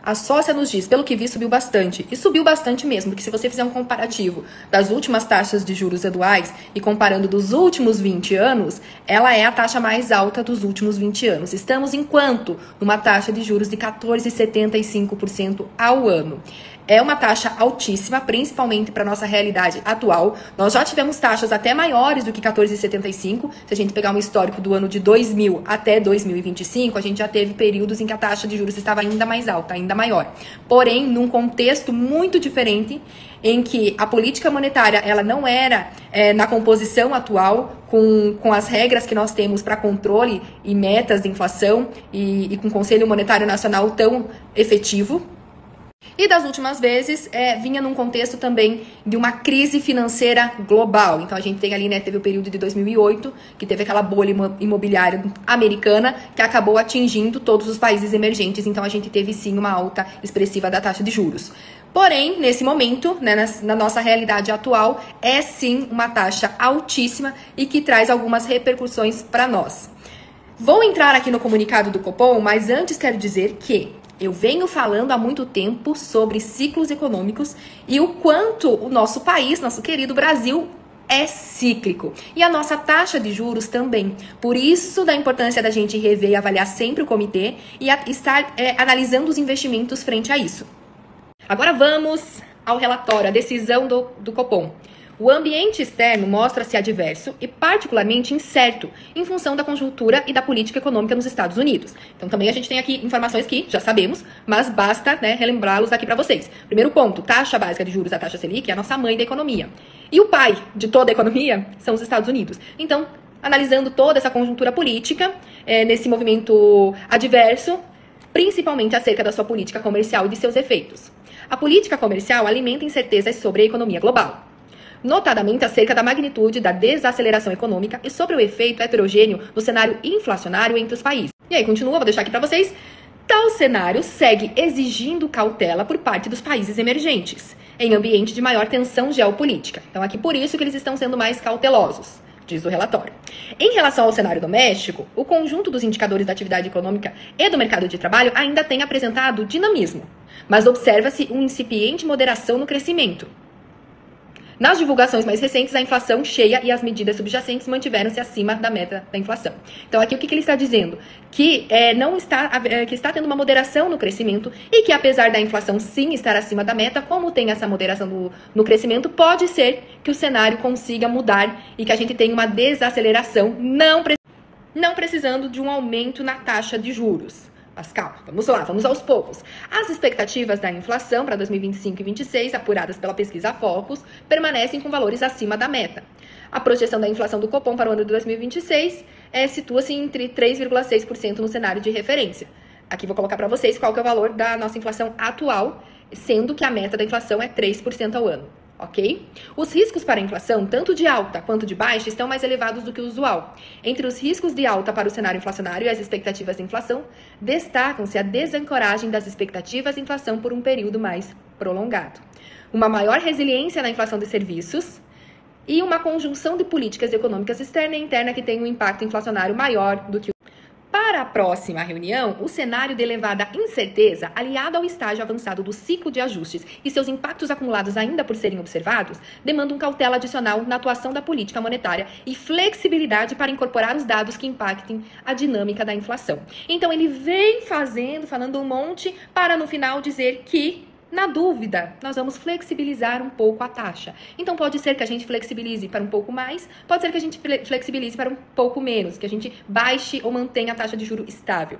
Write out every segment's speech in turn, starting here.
A sócia nos diz, pelo que vi, subiu bastante. E subiu bastante mesmo, porque se você fizer um comparativo das últimas taxas de juros anuais e comparando dos últimos 20 anos, ela é a taxa mais alta dos últimos 20 anos. Estamos, enquanto, numa taxa de juros de 14,75% ao ano. É uma taxa altíssima, principalmente para a nossa realidade atual. Nós já tivemos taxas até maiores do que 14,75. Se a gente pegar um histórico do ano de 2000 até 2025, a gente já teve períodos em que a taxa de juros estava ainda mais alta, ainda maior. Porém, num contexto muito diferente, em que a política monetária ela não era na composição atual, com as regras que nós temos para controle e metas de inflação e com o Conselho Monetário Nacional tão efetivo. E das últimas vezes, vinha num contexto também de uma crise financeira global. Então, a gente tem ali, né, teve o período de 2008, que teve aquela bolha imobiliária americana, que acabou atingindo todos os países emergentes. Então, a gente teve, sim, uma alta expressiva da taxa de juros. Porém, nesse momento, né, na nossa realidade atual, é, sim, uma taxa altíssima e que traz algumas repercussões para nós. Vou entrar aqui no comunicado do Copom, mas antes quero dizer que eu venho falando há muito tempo sobre ciclos econômicos e o quanto o nosso país, nosso querido Brasil, é cíclico. E a nossa taxa de juros também. Por isso, da importância da gente rever e avaliar sempre o comitê e estar analisando os investimentos frente a isso. Agora vamos ao relatório, a decisão do Copom. O ambiente externo mostra-se adverso e particularmente incerto em função da conjuntura e da política econômica nos Estados Unidos. Então também a gente tem aqui informações que já sabemos, mas basta, né, relembrá-los aqui para vocês. Primeiro ponto, taxa básica de juros, a taxa Selic, é a nossa mãe da economia. E o pai de toda a economia são os Estados Unidos. Então, analisando toda essa conjuntura política, nesse movimento adverso, principalmente acerca da sua política comercial e de seus efeitos. A política comercial alimenta incertezas sobre a economia global, notadamente acerca da magnitude da desaceleração econômica e sobre o efeito heterogêneo do cenário inflacionário entre os países. E aí, continua, vou deixar aqui para vocês. Tal cenário segue exigindo cautela por parte dos países emergentes, em ambiente de maior tensão geopolítica. Então, aqui por isso que eles estão sendo mais cautelosos, diz o relatório. Em relação ao cenário doméstico, o conjunto dos indicadores da atividade econômica e do mercado de trabalho ainda tem apresentado dinamismo, mas observa-se uma incipiente moderação no crescimento. Nas divulgações mais recentes, a inflação cheia e as medidas subjacentes mantiveram-se acima da meta da inflação. Então, aqui o que ele está dizendo? Que está tendo uma moderação no crescimento e que, apesar da inflação sim estar acima da meta, como tem essa moderação no crescimento, pode ser que o cenário consiga mudar e que a gente tenha uma desaceleração, não precisando de um aumento na taxa de juros. Mas calma, vamos lá, vamos aos poucos. As expectativas da inflação para 2025 e 2026, apuradas pela pesquisa Focus, permanecem com valores acima da meta. A projeção da inflação do Copom para o ano de 2026 situa-se entre 3,6% no cenário de referência. Aqui vou colocar para vocês qual que é o valor da nossa inflação atual, sendo que a meta da inflação é 3% ao ano. Ok? Os riscos para a inflação, tanto de alta quanto de baixa, estão mais elevados do que o usual. Entre os riscos de alta para o cenário inflacionário e as expectativas de inflação, destacam-se a desancoragem das expectativas de inflação por um período mais prolongado, uma maior resiliência na inflação de serviços e uma conjunção de políticas econômicas externa e interna que tem um impacto inflacionário maior do que o... Para a próxima reunião, o cenário de elevada incerteza, aliado ao estágio avançado do ciclo de ajustes e seus impactos acumulados ainda por serem observados, demandam cautela adicional na atuação da política monetária e flexibilidade para incorporar os dados que impactem a dinâmica da inflação. Então, ele vem falando um monte para no final dizer que, na dúvida, nós vamos flexibilizar um pouco a taxa. Então, pode ser que a gente flexibilize para um pouco mais, pode ser que a gente flexibilize para um pouco menos, que a gente baixe ou mantenha a taxa de juro estável.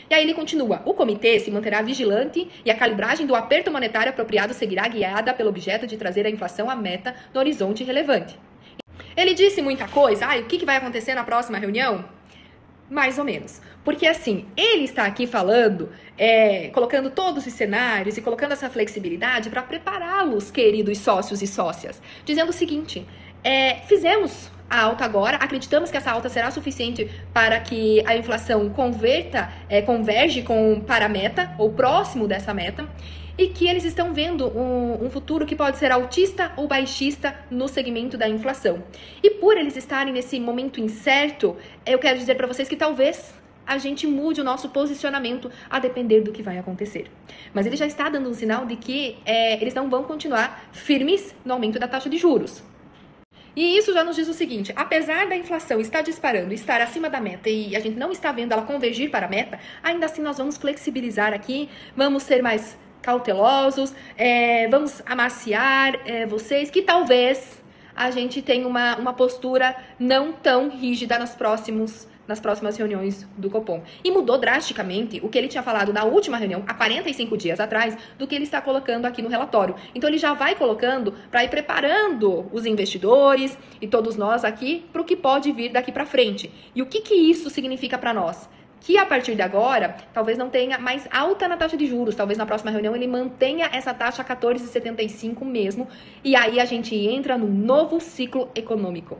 E aí ele continua, o comitê se manterá vigilante e a calibragem do aperto monetário apropriado seguirá guiada pelo objeto de trazer a inflação à meta no horizonte relevante. Ele disse muita coisa, o que vai acontecer na próxima reunião? Mais ou menos. Porque assim, ele está aqui falando, colocando todos os cenários e colocando essa flexibilidade para prepará-los, queridos sócios e sócias. Dizendo o seguinte, fizemos a alta agora, acreditamos que essa alta será suficiente para que a inflação converge para a meta, ou próximo dessa meta, e que eles estão vendo um futuro que pode ser altista ou baixista no segmento da inflação. E por eles estarem nesse momento incerto, eu quero dizer para vocês que talvez a gente mude o nosso posicionamento a depender do que vai acontecer. Mas ele já está dando um sinal de que eles não vão continuar firmes no aumento da taxa de juros. E isso já nos diz o seguinte: apesar da inflação estar disparando, estar acima da meta e a gente não está vendo ela convergir para a meta, ainda assim nós vamos flexibilizar aqui, vamos ser mais cautelosos, vamos amaciar vocês, que talvez a gente tenha uma postura não tão rígida nas próximas reuniões do Copom. E mudou drasticamente o que ele tinha falado na última reunião, há 45 dias atrás, do que ele está colocando aqui no relatório. Então ele já vai colocando para ir preparando os investidores e todos nós aqui para o que pode vir daqui para frente. E o que isso significa para nós? Que a partir de agora, talvez não tenha mais alta na taxa de juros, talvez na próxima reunião ele mantenha essa taxa 14,75 mesmo, e aí a gente entra num novo ciclo econômico.